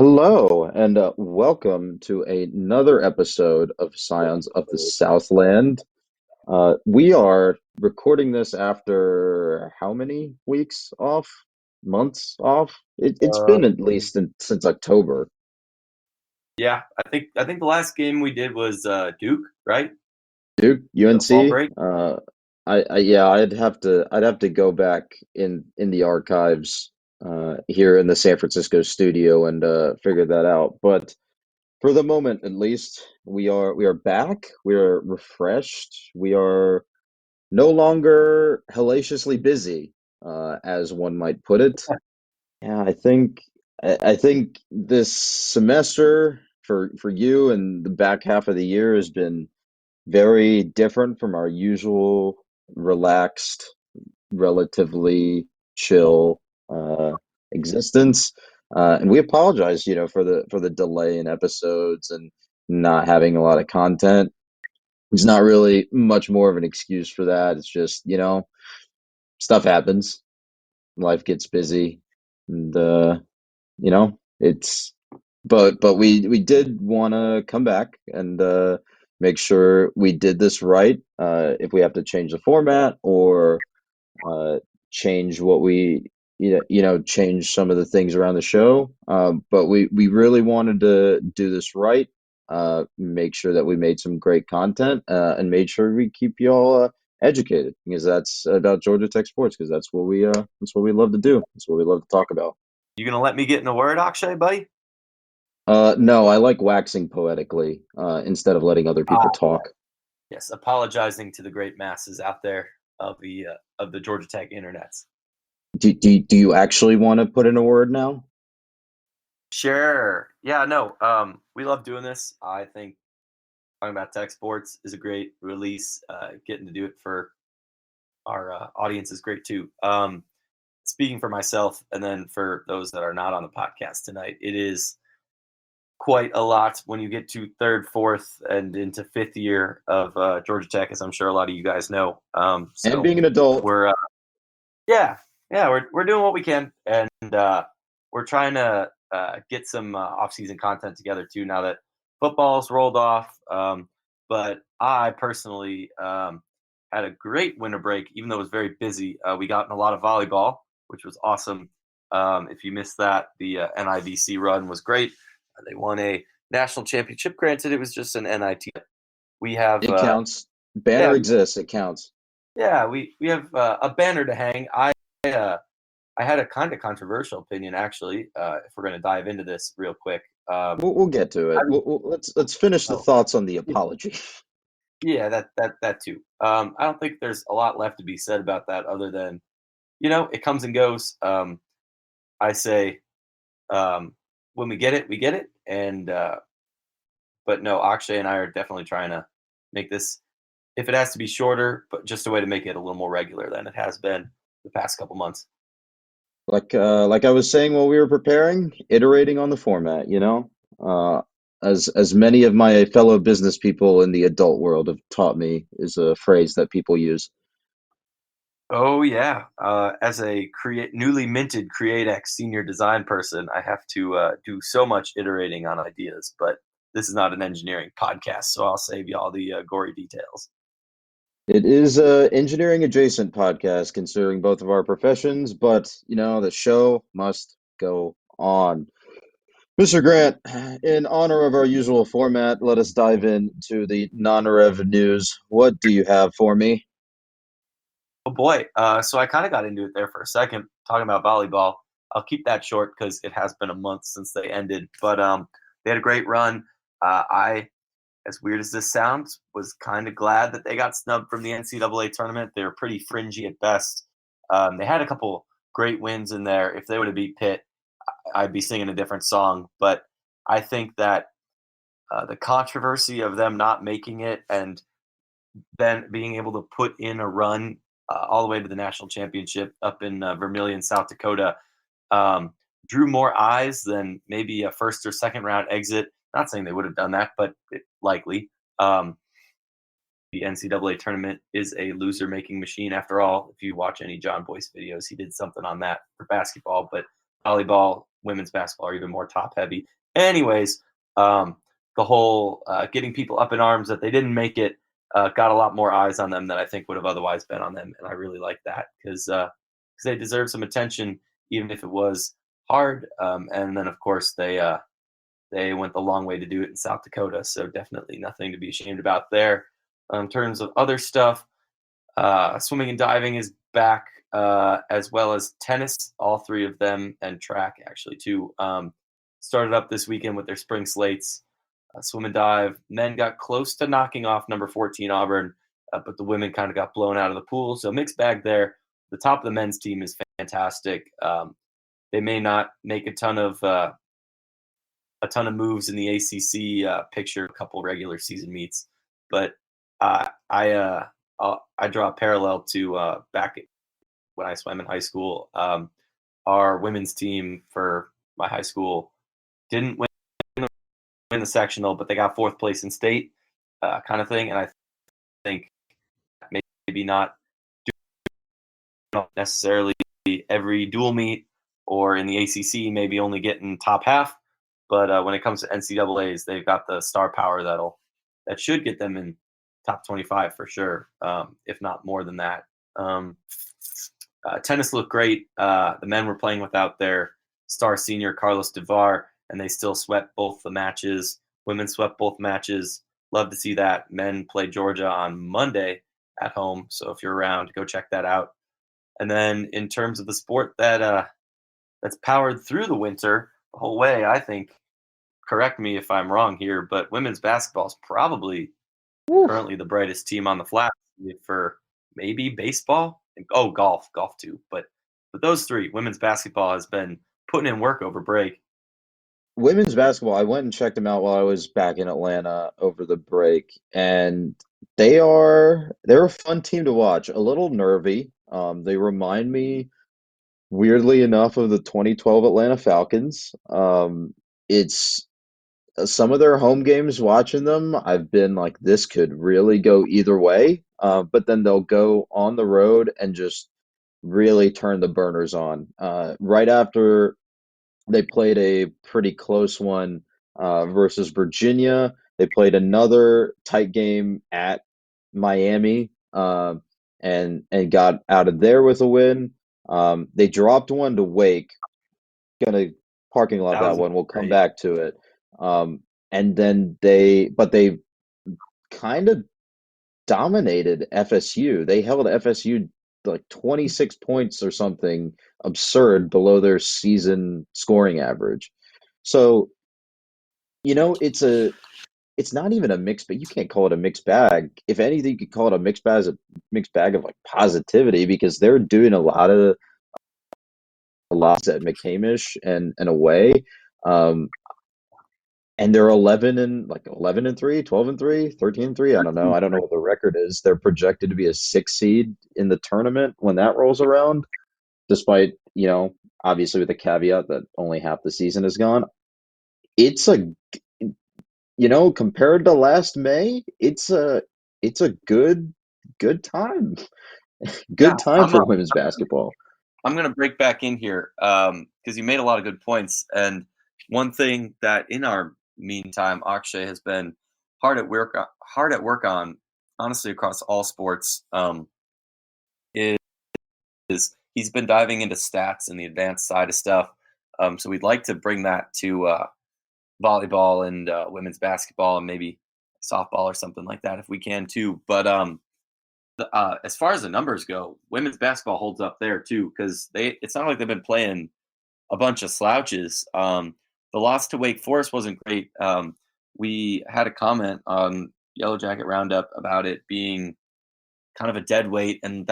Hello, and welcome to another episode of Scions of the Southland. We are recording this after how many weeks off? Months off? It's Uh, been at least since October. yeah, I think the last game we did was Duke, right? Dude, The fall UNC. break. Yeah, I'd have to go back in the archives here in the San Francisco studio and figure that out. But for the moment, at least, we are back. We are refreshed. We are no longer hellaciously busy, as one might put it. Yeah, I think this semester for you and the back half of the year has been very different from our usual relaxed, relatively chill existence. And we apologize, for the delay in episodes and not having a lot of content. It's not really much more of an excuse for that. It's just, stuff happens, life gets busy, and it's but we did want to come back and make sure we did this right. If we have to change the format or uh, change what we change some of the things around the show. But we really wanted to do this right. Make sure that we made some great content and made sure we keep you all educated because that's about Georgia Tech sports because that's what we love to do. That's what we love to talk about. You gonna let me get in a word, Akshay, buddy? No, I like waxing poetically instead of letting other people Ah, talk. yes. Apologizing to the great masses out there of the Georgia Tech internets. Do you actually want to put in a word now? Sure. Yeah. No. We love doing this. I think talking about tech sports is a great release. Getting to do it for our audience is great too. Speaking for myself, and then for those that are not on the podcast tonight, it is quite a lot when you get to third, fourth, and into fifth year of Georgia Tech, as I'm sure a lot of you guys know. And So being an adult, we're yeah, yeah, we're doing what we can, and we're trying to get some off-season content together too. Now that football's rolled off, but I personally had a great winter break, even though it was very busy. We got in a lot of volleyball, which was awesome. If you missed that, the NIVC run was great. They won a national championship. Granted, it was just an NIT. We have, it counts. Banner yeah, exists. It counts. yeah, we have a banner to hang. Uh, I had a kind of controversial opinion, actually. If we're going to dive into this real quick, We'll get to I it. Let's finish the oh, thoughts on the apology. yeah, that too. I don't think there's a lot left to be said about that, other than it comes and goes. I say when we get it, and but no, Akshay and I are definitely trying to make this, if it has to be shorter, but just a way to make it a little more regular than it has been the past couple months. Like I was saying while we were preparing, iterating on the format, as many of my fellow business people in the adult world have taught me is a phrase that people use. Oh yeah, as a newly minted CreateX senior design person, I have to do so much iterating on ideas. But this is not an engineering podcast, so I'll save you all the gory details. It is a engineering adjacent podcast considering both of our professions, but the show must go on. Mr. Grant, in honor of our usual format, let us dive into the non-rev news. What do you have for me? Oh boy, so I kind of got into it there for a second, talking about volleyball. I'll keep that short because it has been a month since they ended. But they had a great run. I, as weird as this sounds, was kind of glad that they got snubbed from the NCAA tournament. They were pretty fringy at best. They had a couple great wins in there. If they would have beat Pitt, I'd be singing a different song. But I think that the controversy of them not making it and then being able to put in a run all the way to the national championship up in Vermillion, South Dakota, um, drew more eyes than maybe a first or second round exit. Not saying they would have done that, but likely. Um, the NCAA tournament is a loser making machine after all. If you watch any John Boyce videos, he did something on that for basketball. But volleyball, women's basketball are even more top heavy. Anyways, um, the whole getting people up in arms that they didn't make it got a lot more eyes on them than I think would have otherwise been on them, and I really like that because they deserve some attention, even if it was hard. And then, of course, they went the long way to do it in South Dakota, so definitely nothing to be ashamed about there. In terms of other stuff, swimming and diving is back, as well as tennis, all three of them, and track actually too. Started up this weekend with their spring slates. Swim and dive, men got close to knocking off number 14 Auburn, but the women kind of got blown out of the pool. So mixed bag there. The top of the men's team is fantastic. They may not make a ton of moves in the ACC picture, a couple regular season meets, but I draw a parallel to back when I swam in high school. Our women's team for my high school didn't win the sectional, but they got fourth place in state, kind of thing. And I think maybe not necessarily every dual meet or in the ACC, maybe only getting top half. But when it comes to NCAA's, they've got the star power that should get them in top 25 for sure, if not more than that. Tennis looked great. The men were playing without their star senior Carlos Devar, and they still swept both the matches. Women swept both matches. Love to see that. Men play Georgia on Monday at home, so if you're around, go check that out. And then in terms of the sport that's powered through the winter the whole way, I think, correct me if I'm wrong here, but women's basketball is probably Woo. currently the brightest team on the flat for maybe baseball. Oh, golf too. But those three, women's basketball has been putting in work over break. Women's basketball, I went and checked them out while I was back in Atlanta over the break, and they're a fun team to watch. A little nervy. They remind me, weirdly enough, of the 2012 Atlanta Falcons. It's some of their home games watching them, I've been like, this could really go either way. But then they'll go on the road and just really turn the burners on. Right after they played a pretty close one versus Virginia. They played another tight game at Miami and got out of there with a win. They dropped one to Wake. Gonna parking lot That that was one. We'll come great. back to it. And then they kind of dominated FSU. They held FSU like 26 points or something absurd below their season scoring average. So, it's not even a mixed, but you can't call it a mixed bag. If anything, you could call it a mixed bag of like positivity because they're doing a lot at McCamish and away. Um, and they're 11 and 3, 12 and 3, 13 and 3. I don't know. I don't know what the record is. They're projected to be a 6 seed in the tournament when that rolls around, despite, obviously with the caveat that only half the season is gone. It's compared to last May, it's a good time. Yeah, Good time for women's basketball. I'm gonna break back in here because you made a lot of good points. And one thing that in our meantime, Akshay has been hard at work on, honestly, across all sports, is he's been diving into stats and the advanced side of stuff. So we'd like to bring that to volleyball and women's basketball and maybe softball or something like that if we can too. But as far as the numbers go, women's basketball holds up there too because it's not like they've been playing a bunch of slouches. The loss to Wake Forest wasn't great. We had a comment on Yellow Jacket Roundup about it being kind of a dead weight, and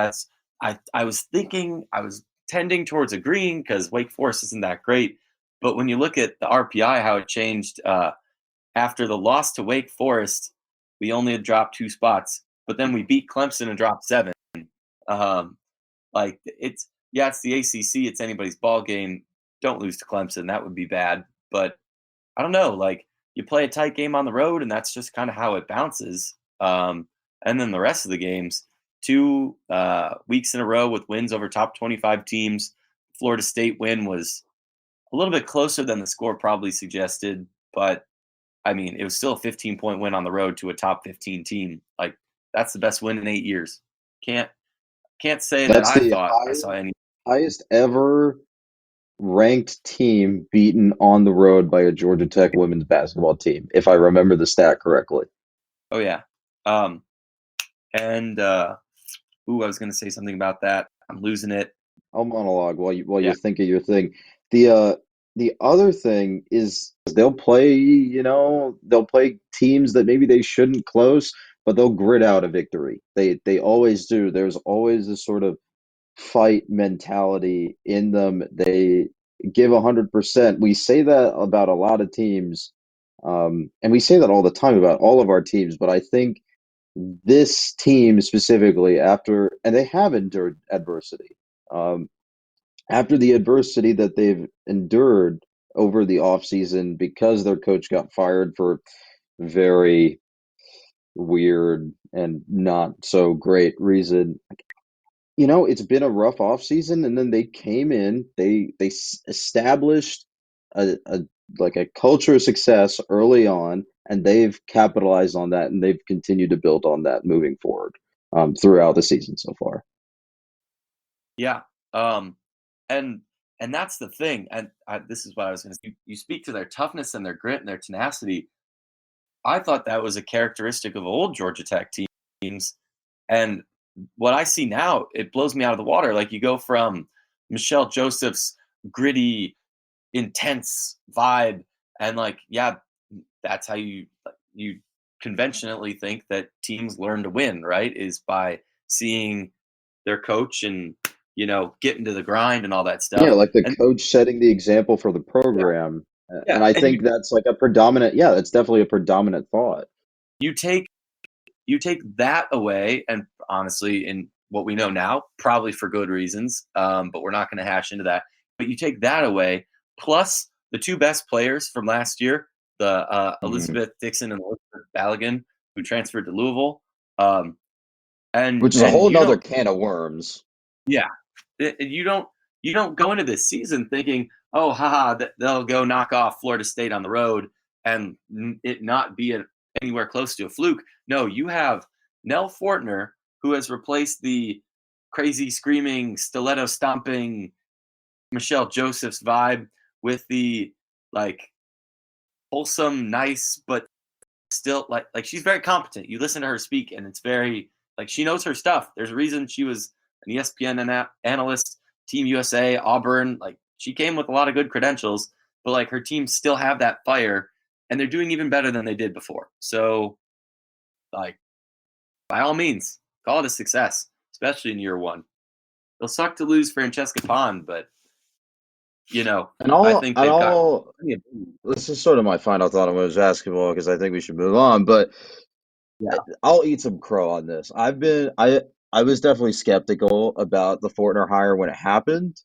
I was thinking I was tending towards agreeing because Wake Forest isn't that great. But when you look at the RPI, how it changed after the loss to Wake Forest, we only had dropped 2 spots, but then we beat Clemson and dropped 7. Um, it's the ACC, it's anybody's ball game. Don't lose to Clemson, that would be bad. But I don't know, like you play a tight game on the road, and that's just kind of how it bounces. And then the rest of the games, 2 weeks in a row with wins over top 25 teams. Florida State win was a little bit closer than the score probably suggested, but I mean, it was still a 15-point win on the road to a top 15 team. Like that's the best win in 8 years. Can't can't say that That's I the thought I saw any. highest ever ranked team beaten on the road by a Georgia Tech women's basketball team, if I remember the stat correctly. Oh yeah. And I was going to say something about that. I'm losing it. I'll monologue while you Yeah. think of your thing. The other thing is they'll play teams that maybe they shouldn't close, but they'll grit out a victory. They always do. There's always this sort of fight mentality in them. They give 100%. We say that about a lot of teams, and we say that all the time about all of our teams. But I think this team specifically, and they have endured adversity. Um, After the adversity that they've endured over the offseason because their coach got fired for very weird and not so great reason, it's been a rough offseason, and then they came in, established a like a culture of success early on, and they've capitalized on that, and they've continued to build on that moving forward throughout the season so far. Yeah. Um, and that's the thing. And this is what I was going to say. You speak to their toughness and their grit and their tenacity. I thought that was a characteristic of old Georgia Tech teams. And what I see now, it blows me out of the water. Like you go from Michelle Joseph's gritty, intense vibe, and like, yeah, that's how you conventionally think that teams learn to win, right? Is by seeing their coach and get into the grind and all that Yeah, stuff. like the And coach setting the example for the yeah, program. yeah, And I and think that's like a predominant, yeah, that's definitely a predominant thought. you take you take that away, and honestly, in what we know now, probably for good reasons, but we're not going to hash into that. But you take that away, plus the two best players from last year, the Mhm. Elizabeth Dixon and Elizabeth Ballaghan, who transferred to Louisville, um, and Which is a whole nother can of worms. yeah, you don't go into this season thinking, oh, haha, they'll go knock off Florida State on the road and it not be anywhere close to a fluke. No, you have Nell Fortner, who has replaced the crazy screaming, stiletto stomping Michelle Joseph's vibe with the like wholesome, nice, but still like she's very competent. You listen to her speak, and it's very like she knows her stuff. There's a reason she was an ESPN analyst, Team USA, Auburn. Like she came with a lot of good credentials, but like her teams still have that fire, and they're doing even better than they did before. So, like by all means, call it a success, especially in year one. It'll suck to lose Francesca Pond, but And I all think and they've got all plenty of. this is sort of my final thought on women's basketball because I think we should move on. But Yeah, I'll eat some crow on this. I was definitely skeptical about the Fortner hire when it happened,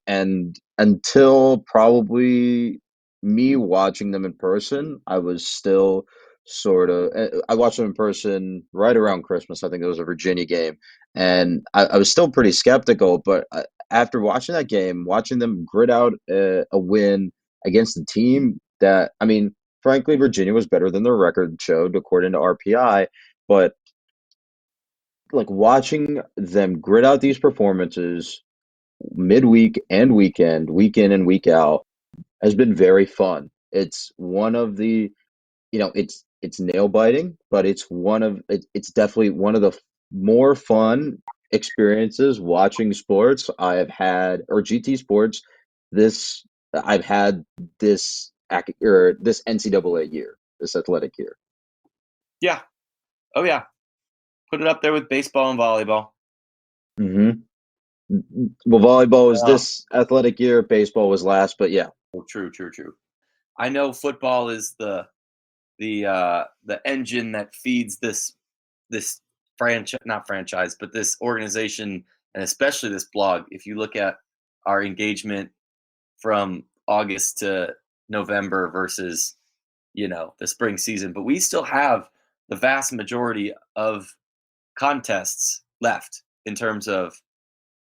and until probably me watching them in person, I was still sort of. I watched them in person right around Christmas. I think it was a Virginia game, and I was still pretty skeptical. But after watching that game, watching them grit out a win against a team that, I mean, frankly, Virginia was better than their record showed, according to RPI. But like watching them grit out these performances midweek and weekend, week in and week out, has been very fun. It's one of the, it's nail biting, but it's definitely one of the more fun experiences watching sports I have had, or GT sports. This I've had this NCAA year, this athletic year. yeah, oh yeah. Put it up there with baseball and volleyball. Hmm. Well, volleyball was Um, this athletic year, baseball was last, but yeah. oh, true, true, true. I know football is the engine that feeds this franchise, not franchise, but this organization, and especially this blog. If you look at our engagement from August to November versus the spring season, but we still have the vast majority of contests left in terms of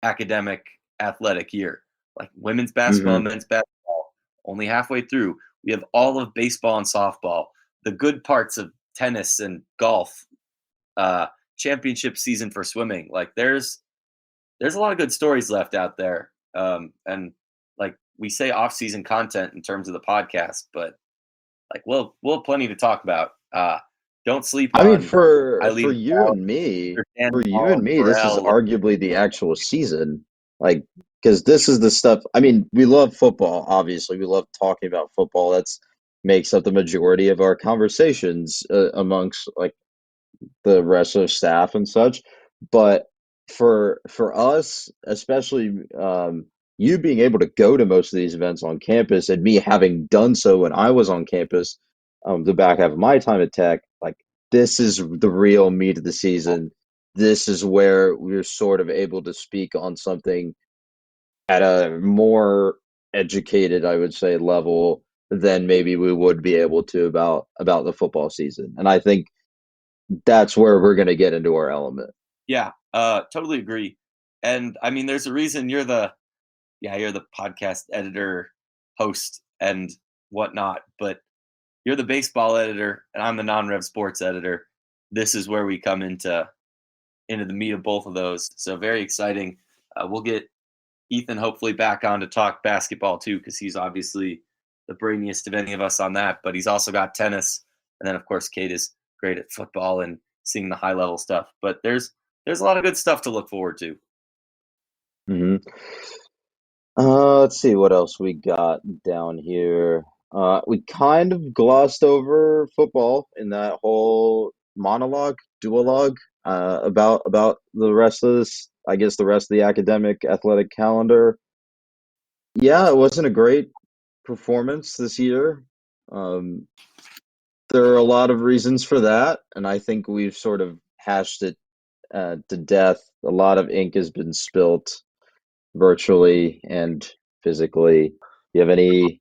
academic athletic year, like women's basketball Hmm. and men's basketball. only halfway through. We have all of baseball and softball, the good parts of tennis and golf, uh, championship season for swimming. Like there's a lot of good stories left out there. And like we say off season content in terms of the podcast, but like we'll have plenty to talk about. Don't sleep I mean, on for Eileen you Ball and me, or Dan for you Ball and and me, this is Burrell. arguably the actual season. Like, because this is the stuff. I mean, we love football. Obviously, we love talking about football. That's makes up the majority of our conversations amongst like the rest of staff and such. But for us, especially you being able to go to most of these events on campus, and me having done so when I was on campus, the back half of my time at Tech, like this is the real meat of the season. This is where we're sort of able to speak on something at a more educated, I would say, level than maybe we would be able to about the football season. And I think that's where we're going to get into our element. Yeah, totally agree. And I mean, there's a reason you're the podcast editor, host, and whatnot. But you're the baseball editor, and I'm the non-rev sports editor. This is where we come into the meat of both of those. So very exciting. We'll get Ethan hopefully back on to talk basketball too, because he's obviously the brainiest of any of us on that. But he's also got tennis, and then of course Kate is great at football and seeing the high level stuff. But there's a lot of good stuff to look forward to. Hmm. Let's see what else we got down here. We kind of glossed over football in that whole monologue, duologue, about the rest of this, I guess the rest of the academic athletic calendar. Yeah, it wasn't a great performance this year. Um, there are a lot of reasons for that, and I think we've sort of hashed it to death. A lot of ink has been spilt virtually and physically. Do you have any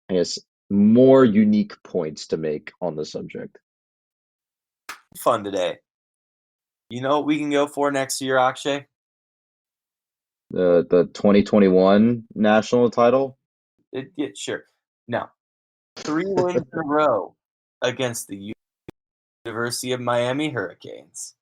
I guess more unique points to make on the subject? Fun today. You know what we can go for next year, Akshay? The 2021 national title? Sure. Now, 3 wins in a row against the University of Miami Hurricanes.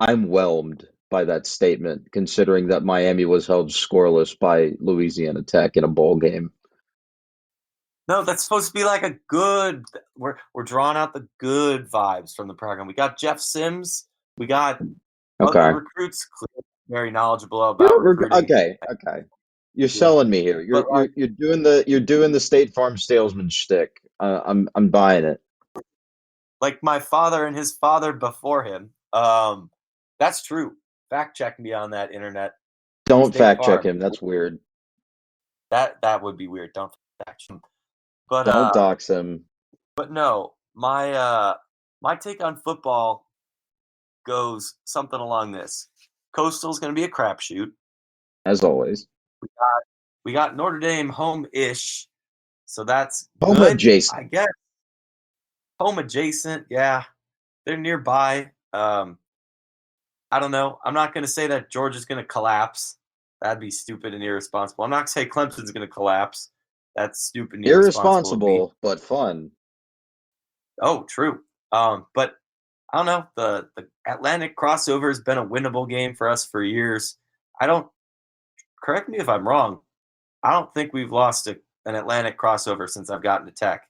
I'm whelmed by that statement, considering that Miami was held scoreless by Louisiana Tech in a bowl game. No, that's supposed to be like a good. We're drawing out the good vibes from the program. We got Jeff Sims. We got other Okay. recruits, clearly very knowledgeable about recruiting. Okay, okay. You're Yeah, selling me here. but You're doing the State Farm salesman shtick. I'm buying it. like my father and his father before him. That's true. Fact check me on that internet. Don't State fact check Farm. him. That's weird. That would be weird. Don't fact check him. But Don't dox him, but no, my take on football goes something along this. Coastal's going to be a crapshoot. as always. We got Notre Dame home-ish, so that's Home good, I adjacent. guess. Home adjacent, yeah, they're nearby. I don't know. I'm not going to say that Georgia's going to collapse. That'd be stupid and irresponsible. I'm not going to say Clemson's going to collapse. That's stupid and irresponsible of me. Irresponsible, but fun. Oh, true. But I don't know. The Atlantic crossover has been a winnable game for us for years. I don't correct me if I'm wrong. I don't think we've lost an Atlantic crossover since I've gotten to Tech.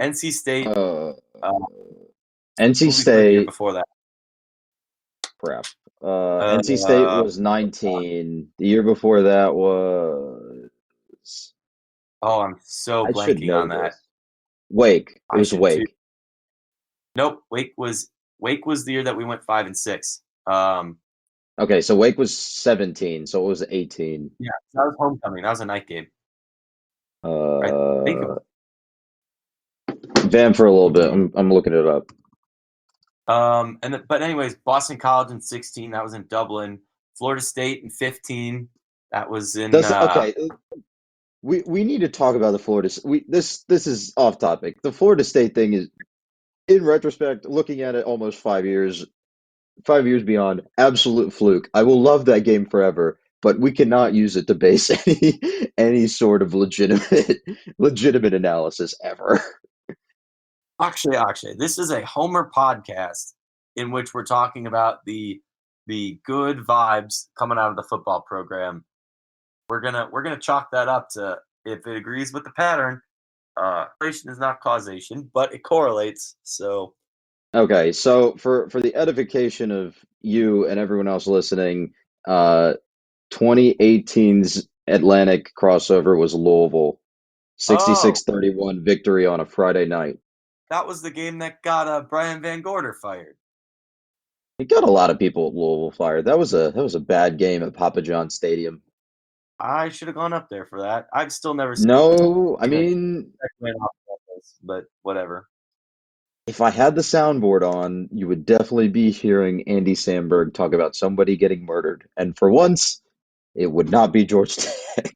NC State. Uh, Uh, NC who we play the year State, before that? crap. NC State Uh, was 19. The year before that was, oh, I'm so I should blanking know on that. this. Wake. It I was should too. Wake. Nope. Wake was the year that we went 5-6. Okay, so Wake was 17, so it was 18. Yeah, that was homecoming. That was a night game. I think it Uh, was. Van for a little bit. I'm looking it up. But anyways, Boston College in 16. That was in Dublin. Florida State in 15. That was in. That's okay. We need to talk about the Florida. This is off topic. The Florida State thing is, in retrospect, looking at it almost 5 years, 5 years beyond, absolute fluke. I will love that game forever. but we cannot use it to base any sort of legitimate analysis ever. Akshay, this is a Homer podcast in which we're talking about the good vibes coming out of the football program. We're gonna chalk that up to, if it agrees with the pattern, correlation is not causation, but it correlates. So Okay, so for the edification of you and everyone else listening, uh 2018's Atlantic crossover was Louisville. oh, 66-31 victory on a Friday night. that was the game that got Brian Van Gorder fired. It got a lot of people at Louisville fired. That was a bad game at Papa John Stadium. I should have gone up there for that. I've still never seen No, I a mean, win off campus, but whatever. if I had the soundboard on, you would definitely be hearing Andy Samberg talk about somebody getting murdered. And for once, it would not be George Tech.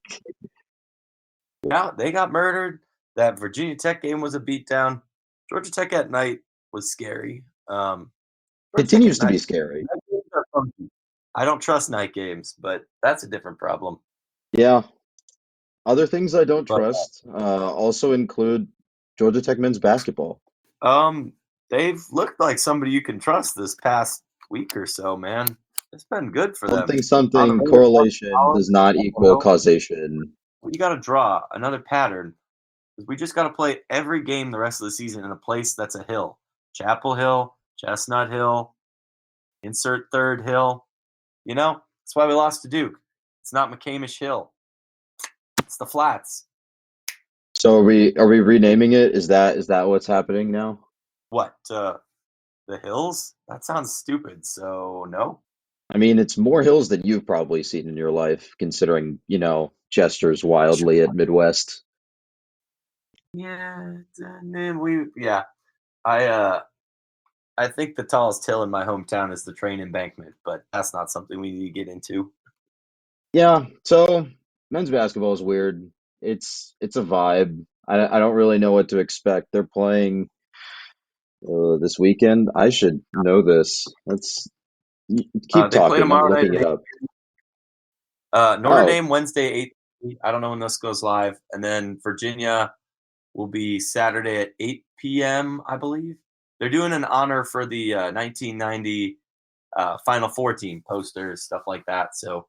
Yeah, they got murdered. That Virginia Tech game was a beatdown. Georgia Tech at night was scary. Georgia Tech at Continues to be night. scary. Night games are funky. I don't trust night games, but that's a different problem. Yeah. Other things I don't But trust also include Georgia Tech men's basketball. um, they've looked like somebody you can trust this past week or so, man. It's been good for them. Something, On the something, road at correlation College, does not Chapel equal Hill. causation. You got to draw another pattern. We just got to play every game the rest of the season in a place that's a hill. Chapel Hill, Chestnut Hill, insert third hill. That's why we lost to Duke. It's not McCamish Hill. It's the flats. So are we renaming it? Is that what's happening now? What? The hills? That sounds stupid. So no. I mean, it's more hills than you've probably seen in your life, considering, gestures wildly at Midwest. Yeah, yeah. I think the tallest hill in my hometown is the train embankment, but that's not something we need to get into. Yeah, so men's basketball is weird. It's a vibe. I don't really know what to expect. They're playing this weekend. I should know this. Keep They play talking. I'm tomorrow night looking at it up. Notre Oh, Dame Wednesday 8. I don't know when this goes live, and then Virginia will be Saturday at 8 p.m. I believe they're doing an honor for the 1990 Final Four team posters, stuff like that. So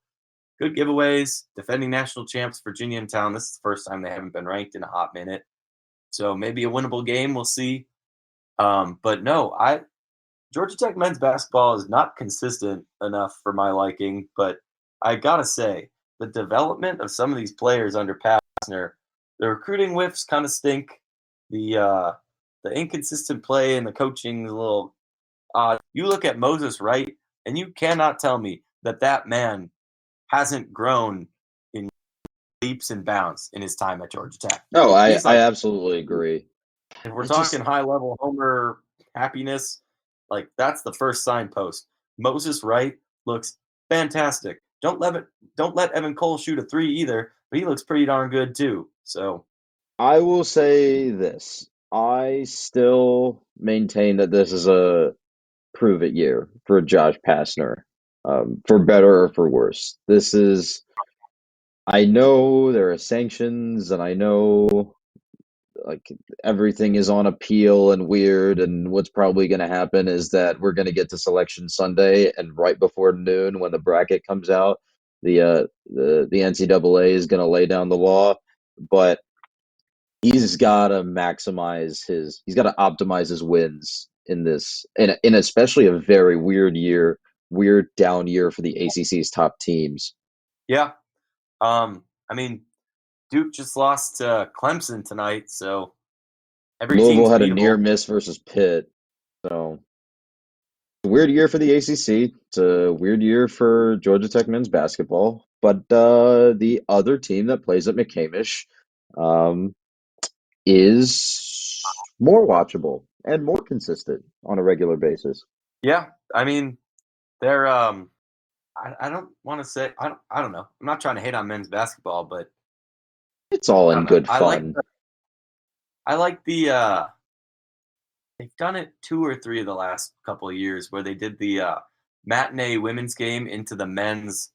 good giveaways. Defending national champs, Virginia in town. This is the first time they haven't been ranked in a hot minute. So maybe a winnable game. We'll see. But no, Georgia Tech men's basketball is not consistent enough for my liking. But I gotta say, the development of some of these players under Pastner, the recruiting whiffs kind of stink. The inconsistent play and the coaching is a little odd. You look at Moses Wright, and you cannot tell me that man hasn't grown in leaps and bounds in his time at Georgia Tech. no, I He's I like, absolutely agree. if we're I talking just high level Homer happiness, like that's the first signpost. Moses Wright looks fantastic. Don't let Evan Cole shoot a three either, but he looks pretty darn good too. So I will say this. I still maintain that this is a prove it year for Josh Pastner, for better or for worse. I know there are sanctions, and I know like everything is on appeal and weird, and what's probably going to happen is that we're going to get to selection Sunday, and right before noon, when the bracket comes out, the NCAA is going to lay down the law, but he's got to optimize his wins in this, in especially a very weird down year for the ACC's top teams. yeah, I mean Duke just lost to Clemson tonight, so every Louisville team's had a near beatable. miss versus Pitt, so a weird year for the ACC. It's a weird year for Georgia Tech men's basketball, but the other team that plays at McCamish um, is more watchable and more consistent on a regular basis. Yeah, I mean they're I don't want to say I don't know. I'm not trying to hate on men's basketball, but It's all I in don't know. good fun. I like the they've done it 2 or 3 of the last couple of years where they did the matinee women's game into the men's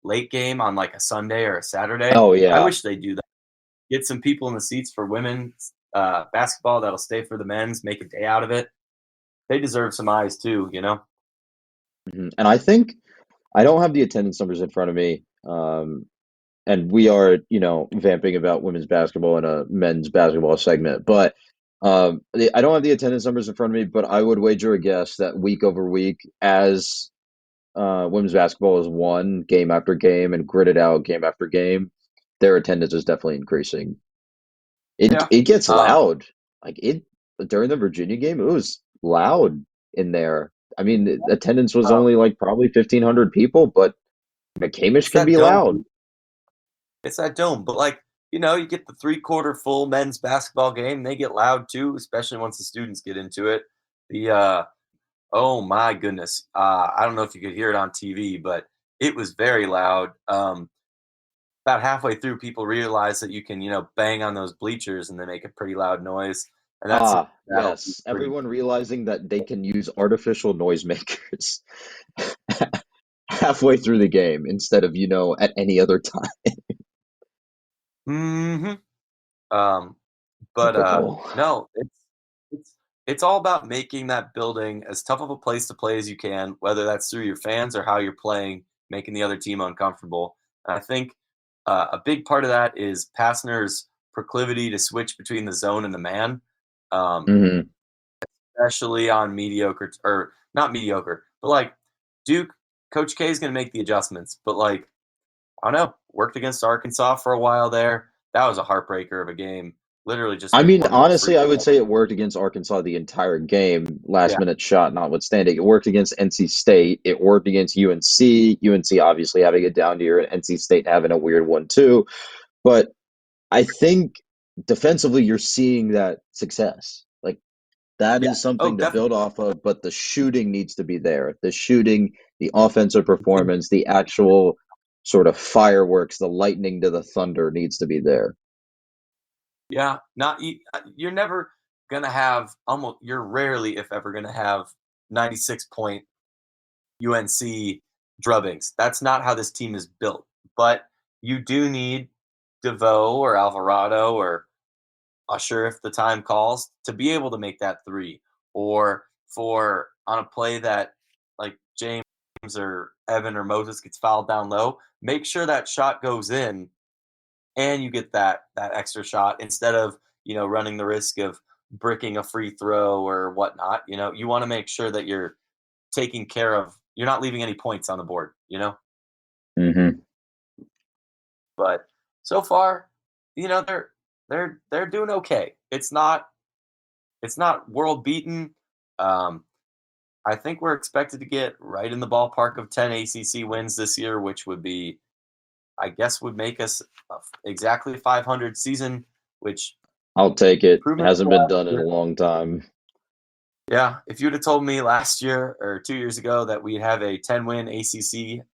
late game on like a Sunday or a Saturday. Oh I yeah. wish they do that. Get some people in the seats for women's basketball that'll stay for the men's. Make a day out of it. They deserve some eyes too. And I think I don't have the attendance numbers in front of me. And we are, vamping about women's basketball in a men's basketball segment, but I don't have the attendance numbers in front of me, but I would wager a guess that week over week, as women's basketball is won game after game and gritted out game after game, their attendance is definitely increasing. It Yeah. it gets Um, loud. Like it during the Virginia game, it was loud in there. I mean, the attendance was um, only like probably 1,500 people, but McCamish it's can that be dome. loud. It's that dome. But you get the 3/4 full men's basketball game. They get loud too, especially once the students get into it. The Oh my goodness. I don't know if you could hear it on TV, but it was very loud. About halfway through, people realize that you can, bang on those bleachers and they make a pretty loud noise. And that's Ah, that'll be yes. pretty. Everyone realizing that they can use artificial noisemakers halfway through the game instead of, at any other time. Hmm. Um, but Typical. no, it's it's all about making that building as tough of a place to play as you can, whether that's through your fans or how you're playing, making the other team uncomfortable. And I think a big part of that is Passner's proclivity to switch between the zone and the man, um, Hmm. especially on mediocre or not mediocre, but like Duke. Coach K is going to make the adjustments, but I don't know. Worked against Arkansas for a while there. That was a heartbreaker of a game. Literally just I made mean, one little free honestly, I would throw. say it worked against Arkansas the entire game, last Yeah. minute shot notwithstanding. It worked against NC State. It worked against UNC. UNC obviously having a down year, and NC State having a weird one too. But I think defensively, you're seeing that success. Like that Yeah. is Oh, something to definitely. build off of, but the shooting needs to be there. The shooting, the offensive performance, the actual sort of fireworks, the lightning to the thunder needs to be there. Yeah. You're never gonna have almost. You're rarely, if ever, gonna have 96-point UNC drubbings. That's not how this team is built. But you do need DeVoe or Alvarado or Usher, if the time calls, to be able to make that three, or for on a play that like James or Evan or Moses gets fouled down low, make sure that shot goes in and you get that extra shot instead of running the risk of bricking a free throw or whatnot. You want to make sure that you're taking care of. You're not leaving any points on the board. Hmm. But so far, they're doing okay. It's not world beaten. Um, I think we're expected to get right in the ballpark of 10 ACC wins this year, which would be, I guess, would make us exactly 500 season, which I'll take it. It improvement hasn't from been last done in a year. long time. Yeah, if you'd have told me last year or 2 years ago that we'd have a 10-win ACC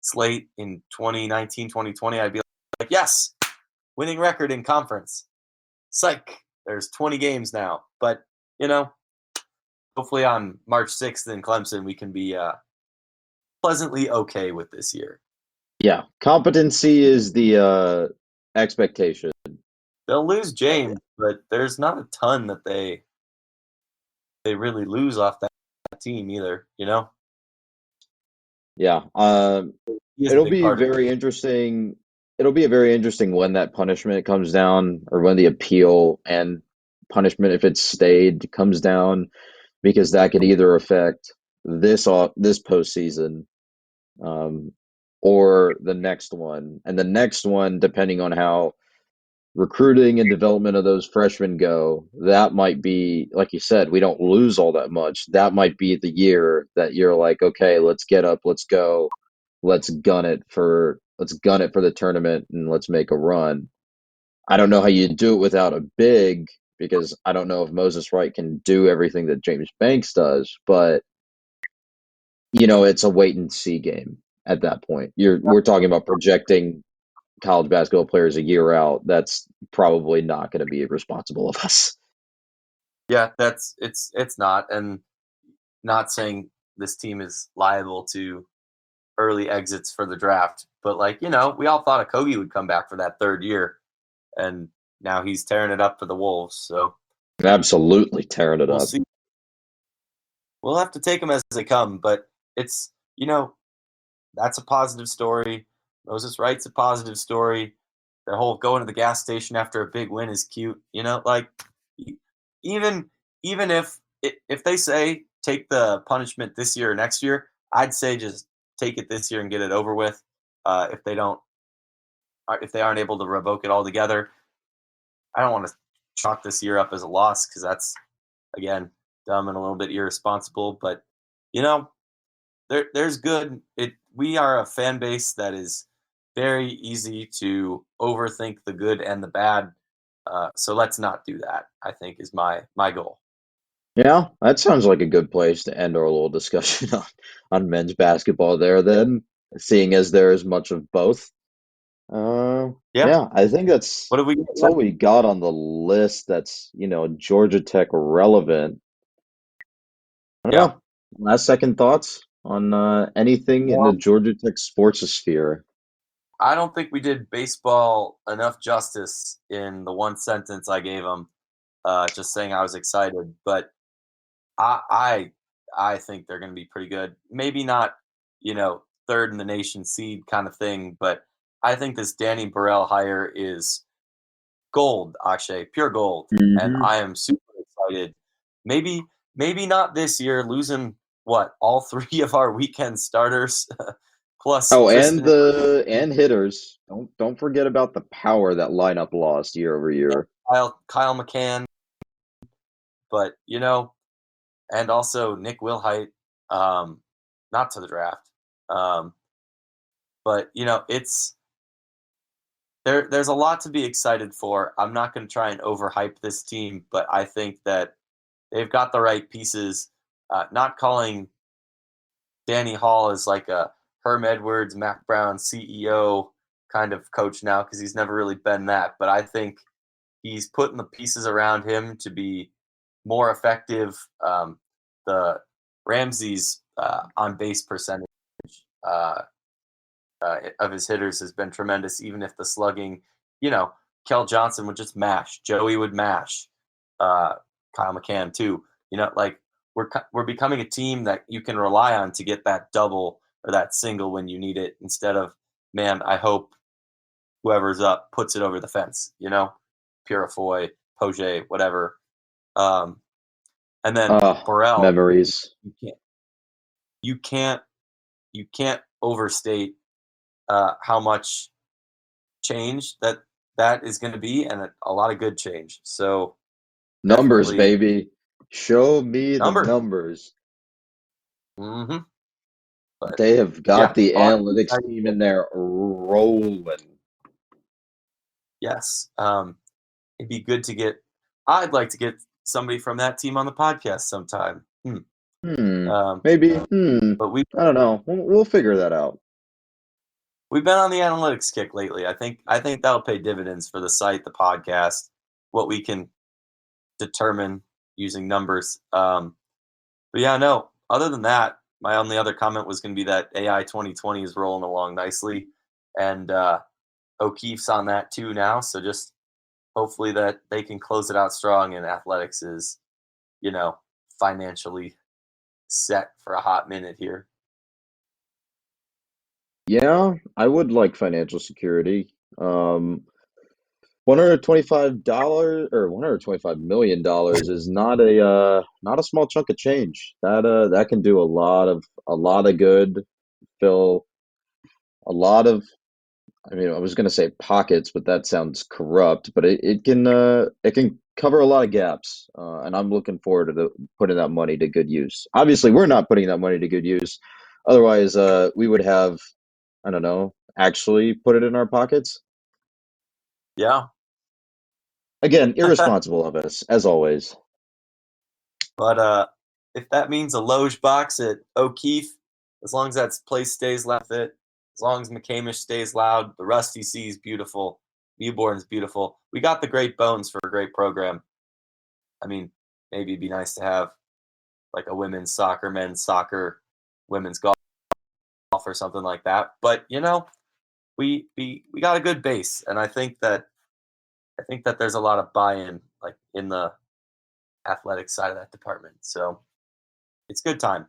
slate in 2019, 2020, I'd be like, yes, winning record in conference. Psych. There's 20 games now, but you know, hopefully on March 6th in Clemson, we can be pleasantly okay with this year. Yeah, competency is the expectation. They'll lose James, but there's not a ton that they really lose off that team either. Yeah. He is a It'll big be part of it. very interesting. It'll be very interesting when that punishment comes down, or when the appeal and punishment, if it's stayed, comes down, because that could either affect this postseason, um, or the next one, and the next one, depending on how recruiting and development of those freshmen go, that might be, like you said, we don't lose all that much. That might be the year that you're like, okay, let's get up, let's go, let's gun it for the tournament, and let's make a run. I don't know how you do it without a big, because I don't know if Moses Wright can do everything that James Banks does, but it's a wait and see game at that point. We're talking about projecting college basketball players a year out. That's probably not going to be responsible of us. Yeah, it's not, and not saying this team is liable to early exits for the draft. But like, we all thought Okogie would come back for that third year, and now he's tearing it up for the Wolves. So Absolutely tearing it we'll up. see. We'll have to take them as they come, but it's that's a positive story. Moses Wright's a positive story. Their whole going to the gas station after a big win is cute. Like even even if they say take the punishment this year or next year, I'd say just take it this year and get it over with. If they don't, if they aren't able to revoke it altogether, I don't want to chalk this year up as a loss because that's again dumb and a little bit irresponsible. But you know, there's good. We are a fan base that is very easy to overthink the good and the bad. So let's not do that, I think, is my goal. Yeah, that sounds like a good place to end our little discussion on men's basketball there then, seeing as there is much of both. Yeah. Yeah, I think What have we got that's all left? we got on the list that's, Georgia Tech relevant. I don't Yeah. know. Last second thoughts on anything in the Well, Georgia Tech sports sphere. I don't think we did baseball enough justice in the one sentence I gave them, just saying I was excited. But I I, I think they're going to be pretty good. Maybe not, third in the nation seed kind of thing, but I think this Danny Burrell hire is gold, Akshay, pure gold, and Hmm. I am super excited. Maybe not this year, losing what all three of our weekend starters, plus Oh, and Tristan the hitters. Don't forget about the power that lineup lost year over year. Kyle McCann, but and also Nick Wilhite, not to the draft, um, but it's there's a lot to be excited for. I'm not going to try and overhype this team, but I think that they've got the right pieces. Not calling Danny Hall as like a Herm Edwards, Mac Brown CEO kind of coach now because he's never really been that. But I think he's putting the pieces around him to be more effective. The Ramsey's on base percentage uh, of his hitters has been tremendous, even if the slugging, you know, Kel Johnson would just mash, Joey would mash, uh, Kyle McCann too. Like we're becoming a team that you can rely on to get that double or that single when you need it, instead of man, I hope whoever's up puts it over the fence. Purifoy, Poge, whatever. Um, and then Ah, Burrell, memories. you can't you can't you can't overstate how much change that is going to be, and a lot of good change. So Numbers, definitely baby. Show me the numbers. numbers. hmm But They have got yeah, the a lot to be analytics excited team for. in there rolling. Yes, it'd be good to get. I'd like to get somebody from that team on the podcast sometime. Hmm. Um, Maybe. but we I don't know. We'll figure that out. we've been on the analytics kick lately. I think that'll pay dividends for the site, the podcast, what we can determine using numbers. But yeah, no. Other than that, my only other comment was going to be that AI 2020 is rolling along nicely, and O'Keefe's on that too now. So just hopefully that they can close it out strong, and athletics is, you know, financially set for a hot minute here. Yeah, I would like financial security. $125 or $125 million is not a small chunk of change. That can do a lot of good, fill a lot of, I mean, I was gonna say pockets, but that sounds corrupt, but it can cover a lot of gaps. And I'm looking forward to putting that money to good use. Obviously, we're not putting that money to good use. Otherwise, we would have, I don't know, actually put it in our pockets. Yeah. Again, irresponsible of us, as always. But if that means a Loge box at O'Keefe, as long as that place stays loud, fit, as long as McCamish stays loud, the Rusty C is beautiful, Newborn's beautiful. We got the great bones for a great program. I mean, maybe it'd be nice to have like a women's soccer, men's soccer, women's golf or something like that. But we got a good base, and I think that there's a lot of buy-in, like in the athletic side of that department. So it's good time.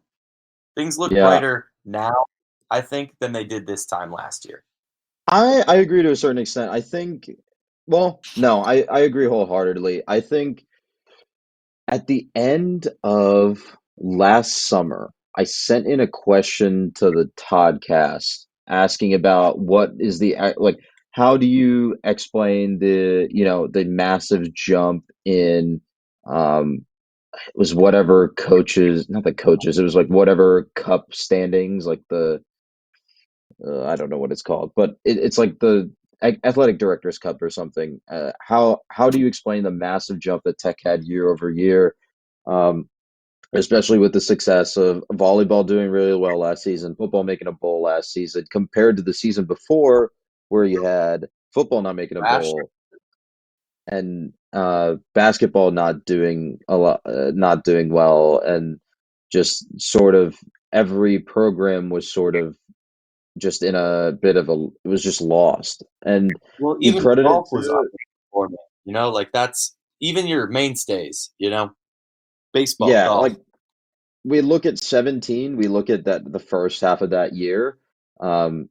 Things look Yeah, brighter now, I think, than they did this time last year. I agree to a certain extent. I think, well, no, I agree wholeheartedly. I think at the end of last summer, I sent in a question to the Toddcast asking about what is like, how do you explain the massive jump in, it was whatever coaches, not the coaches, it was like whatever cup standings, like I don't know what it's called, but it's like the athletic directors cup or something. How do you explain the massive jump that Tech had year over year, um, especially with the success of volleyball doing really well last season, football making a bowl last season, compared to the season before where you had football not making a Last bowl and basketball not doing a lot, not doing well, and just sort of every program was sort of just in a bit of a it was just lost. And Well, you even credit it golf was to underperforming. Like that's even your mainstays. Baseball, yeah, golf. like we look at 17, we look at that the first half of that year. Um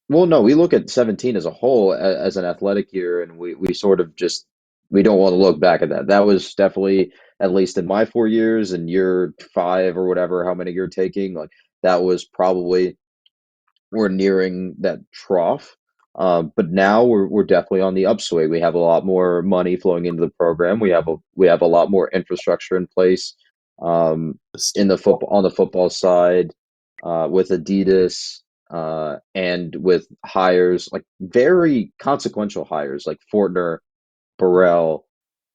well no, we look at 17 as a whole as an athletic year, and we sort of just we don't want to look back at that. That was definitely, at least in my 4 years and year 5 or whatever, how many you're taking, like that was probably we're nearing that trough. But now we're definitely on the upswing. We have a lot more money flowing into the program. We have a lot more infrastructure in place, The in the studio. football on the football side, with Adidas, and with hires like very consequential hires like Fortner, Burrell,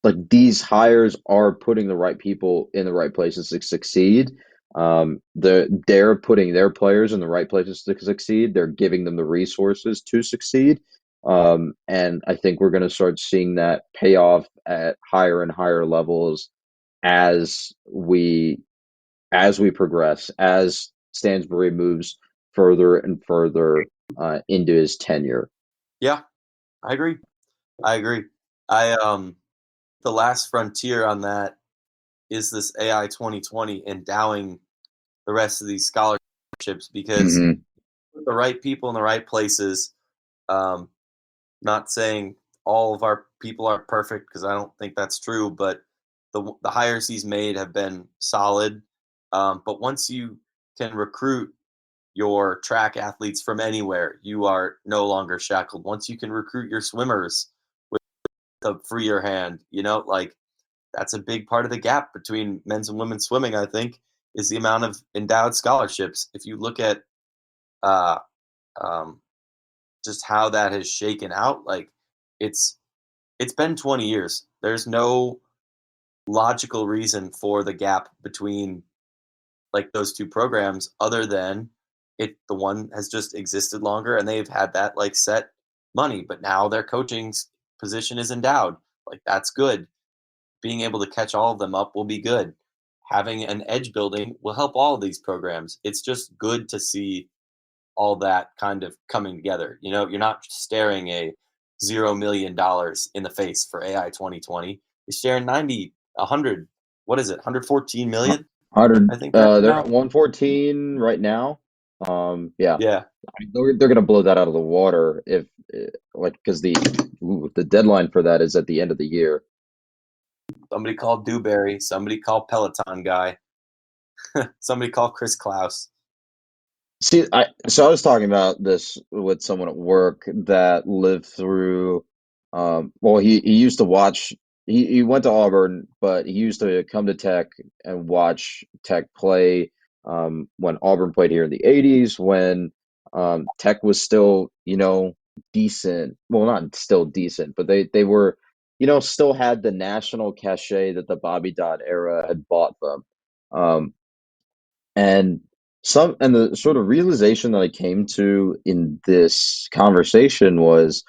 like these hires are putting the right people in the right places to succeed. They're putting their players in the right places to succeed. They're giving them the resources to succeed. And I think we're going to start seeing that pay off at higher and higher levels as we as we progress, as Stansbury moves further and further into his tenure. Yeah, I agree. I agree. I the last frontier on that is this AI 2020 endowing the rest of these scholarships because Hmm. the right people in the right places. Um, Not saying all of our people are perfect because I don't think that's true, but the hires he's made have been solid. But once you can recruit your track athletes from anywhere, you are no longer shackled. Once you can recruit your swimmers with a freer hand, like that's a big part of the gap between men's and women's swimming, I think, is the amount of endowed scholarships. If you look at uh, um, just how that has shaken out, like it's it's been 20 years. There's no logical reason for the gap between like those two programs other than the one has just existed longer and they've had that like set money, but now their coaching position is endowed. Like that's good. Being able to catch all of them up will be good. Having an edge building will help all of these programs. It's just good to see all that kind of coming together. You're not staring a $0 million in the face for AI 2020. You're staring 90, 100, what is it, 114 million? 100, I think right they're at now. 114 right now. Yeah, Yeah. I mean, they're going to blow that out of the water if, like, because the deadline for that is at the end of the year. Somebody called Dewberry. Somebody called Peloton guy. Somebody called Chris Klaus. See, I was talking about this with someone at work that lived through, well, he used to watch, he went to Auburn, but he used to come to Tech and watch Tech play, when Auburn played here in the 80s, when Tech was still, decent. Well, not still decent, but they were, still had the national cachet that the Bobby Dodd era had bought them. Um, and the sort of realization that I came to in this conversation was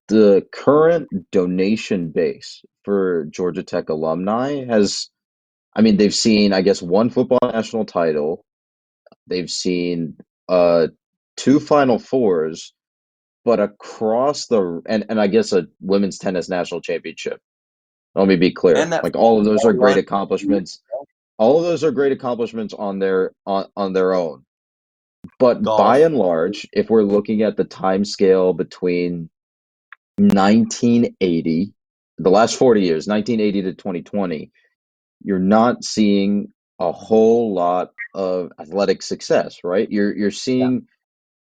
the current donation base for Georgia Tech alumni has, I mean, they've seen, I guess, one football national title, They've seen uh, two Final Fours, but across the and I guess a women's tennis national championship. Let me be clear. And that Like all of those are great run, accomplishments. All of those are great accomplishments on their own. But by golf, and large, if we're looking at the time scale between 1980, the last 40 years, 1980 to 2020, you're not seeing a whole lot of athletic success, right? You're yeah, seeing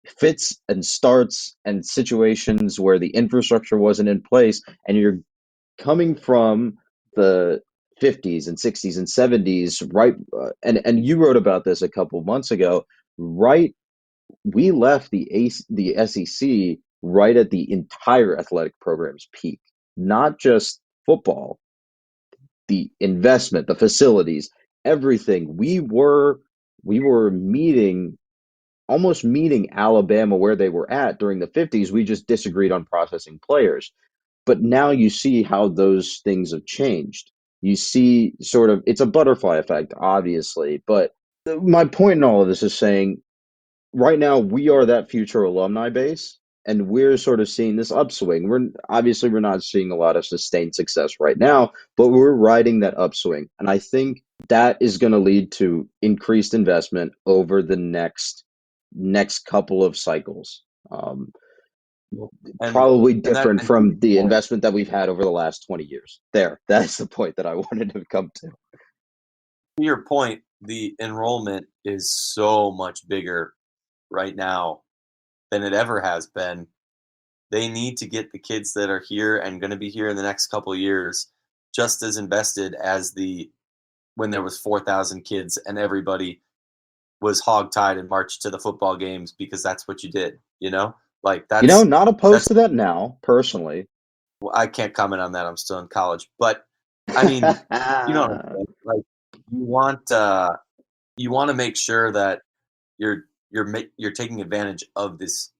fits and starts and situations where the infrastructure wasn't in place, and you're coming from the 50s and 60s and 70s, right? And you wrote about this a couple months ago, right? We left the SEC right at the entire athletic program's peak, not just football, the investment, the facilities, everything. We were meeting almost meeting Alabama where they were at during the 50s. We just disagreed on processing players. But now you see how those things have changed. You see sort of it's a butterfly effect, obviously, but my point in all of this is saying right now we are that future alumni base, and we're sort of seeing this upswing. We're not seeing a lot of sustained success right now, but we're riding that upswing, and I think that is going to lead to increased investment over the next couple of cycles. and Probably that different and to from your the point, investment that we've had over the last 20 years. That's the point that I wanted to come to. the enrollment is so much bigger right now than it ever has been. They need to get the kids that are here and going to be here in the next couple of years just as invested as the when there was 4,000 kids and everybody was hogtied and marched to the football games because that's what you did, you know? Like Not opposed that's to that now, personally. well, I can't comment on that. I'm still in college, but I mean, you know what I'm saying? Like you want to make sure that you're taking advantage of this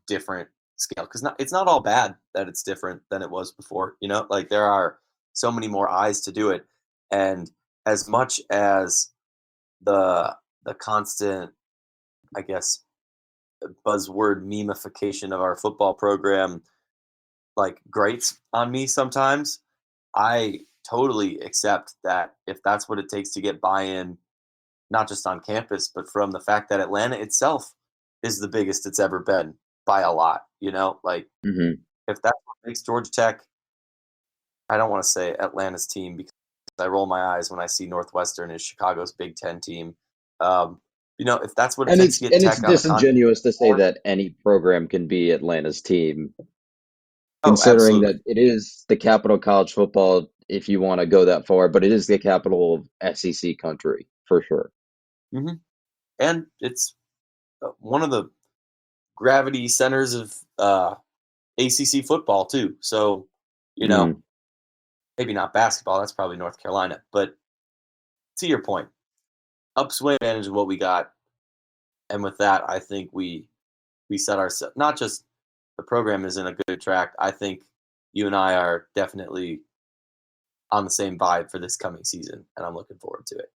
different scale because it's not all bad that it's different than it was before. You know, like there are so many more eyes to do it, and as much as the constant, I guess, buzzword memification of our football program like grates on me sometimes, I totally accept that if that's what it takes to get buy-in, not just on campus, but from the fact that Atlanta itself is the biggest it's ever been by a lot. You know, like Hmm. if that's what makes Georgia Tech, I don't want to say Atlanta's team because I roll my eyes when I see Northwestern is Chicago's Big Ten team. Um, you know, if that's what it And takes it's to get and it's Tech on the continent, disingenuous to say that any program can be Atlanta's team, oh, considering absolutely. that it is the capital of college football, if you want to go that far, but it is the capital of SEC country for sure. hmm And it's one of the gravity centers of ACC football too. So, you know, Mm. maybe not basketball. That's probably North Carolina. But to your point, upswing advantage of what we got, and with that, I think we set ourselves. Not just the program is in a good track. I think you and I are definitely on the same vibe for this coming season, and I'm looking forward to it.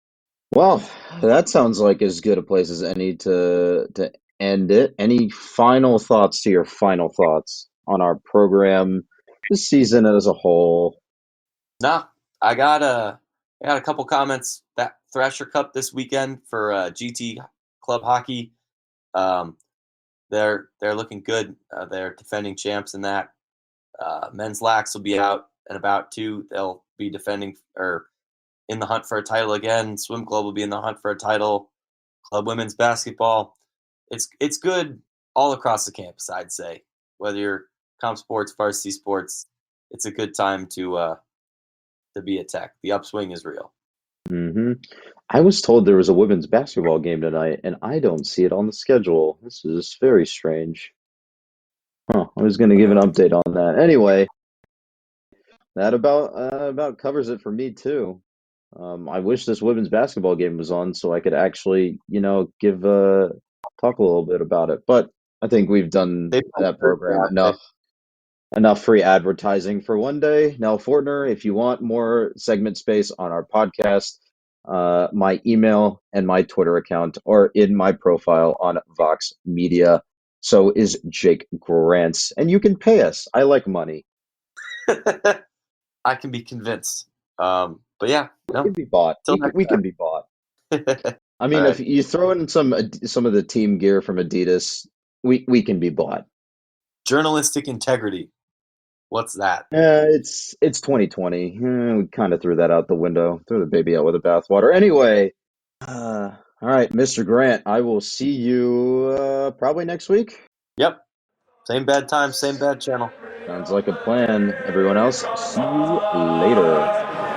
Well, that sounds like as good a place as any to end it. Any final thoughts to your final thoughts on our program this season as a whole? Nah, I got a I got a couple comments. That Thrasher Cup this weekend for GT Club Hockey. Um, they're looking good. They're defending champs in that. Men's lax will be out and about too. They'll be defending or in the hunt for a title again. Swim Club will be in the hunt for a title. Club women's basketball. It's good all across the campus. I'd say whether you're comp sports, varsity sports, it's a good time to be a Tech. The upswing is real. Hmm. I was told there was a women's basketball game tonight, and I don't see it on the schedule. This is very strange. Huh, I was going to give an Uh, update on that. Anyway, that about covers it for me too. I wish this women's basketball game was on so I could actually, give talk a little bit about it. But I think we've done they played that Thursday program out there. enough free advertising for one day. Now, Fortner, if you want more segment space on our podcast, My email and my Twitter account are in my profile on Vox Media. So is Jake Grants, and you can pay us. I like money. I can be convinced. But yeah, We no. can be bought. Till next We can be bought. time. I All mean, if right. you throw in some of the team gear from Adidas, we can be bought. Journalistic integrity. What's that? It's 2020. We kind of threw that out the window. Threw the baby out with the bathwater. Anyway, all right, Mr. Grant, I will see you probably next week. Yep. Same bad time, same bad channel. Sounds like a plan. Everyone else, see you later.